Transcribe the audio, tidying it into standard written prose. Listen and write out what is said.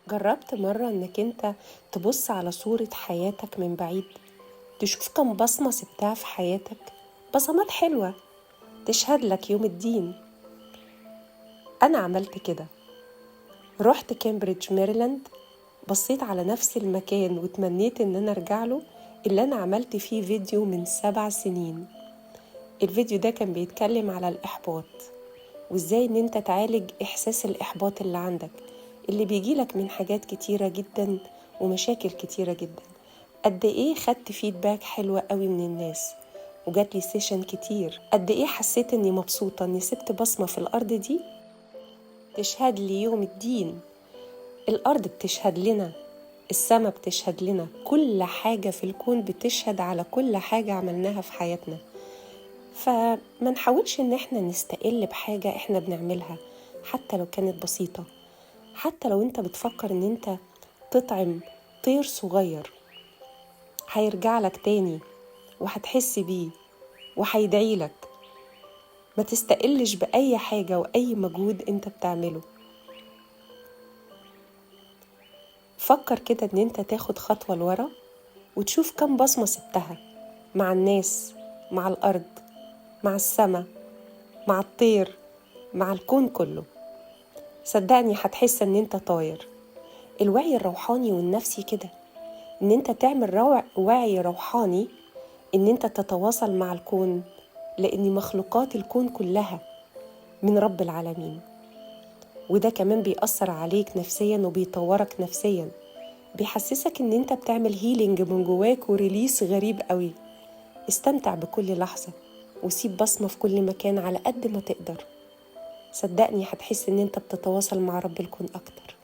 جربت مرة إنك أنت تبص على صورة حياتك من بعيد، تشوف كم بصمة سبتها في حياتك، بصمات حلوة تشهد لك يوم الدين. أنا عملت كده، رحت كامبريدج ميريلاند، بصيت على نفس المكان وتمنيت إن أنا أرجع له، اللي أنا عملت فيه فيديو من 7 سنين. الفيديو ده كان بيتكلم على الإحباط، وإزاي إن أنت تعالج إحساس الإحباط اللي عندك، اللي بيجيلك من حاجات كتيرة جدا ومشاكل كتيرة جدا. قد إيه خدت فيدباك حلوة قوي من الناس، وجات لي سيشن كتير. قد إيه حسيت إني مبسوطة إني سبت بصمة في الأرض دي تشهد لي يوم الدين. الأرض بتشهد لنا، السماء بتشهد لنا، كل حاجة في الكون بتشهد على كل حاجة عملناها في حياتنا. فما نحاولش إن احنا نستقل بحاجة احنا بنعملها حتى لو كانت بسيطة. حتى لو انت بتفكر ان انت تطعم طير صغير، هيرجع لك تاني وهتحس بيه وهيدعي لك. ما تستقلش بأي حاجة وأي مجهود انت بتعمله. فكر كده ان انت تاخد خطوة لورا وتشوف كم بصمة سبتها مع الناس، مع الأرض، مع السماء، مع الطير، مع الكون كله. صدقني هتحس ان انت طاير. الوعي الروحاني والنفسي كده، ان انت تعمل وعي روحاني، ان انت تتواصل مع الكون، لان مخلوقات الكون كلها من رب العالمين. وده كمان بيأثر عليك نفسيا وبيطورك نفسيا، بيحسسك ان انت بتعمل هيلينج من جواك وريليس غريب قوي. استمتع بكل لحظة وسيب بصمة في كل مكان على قد ما تقدر. صدقني هتحس ان انت بتتواصل مع رب الكون اكتر.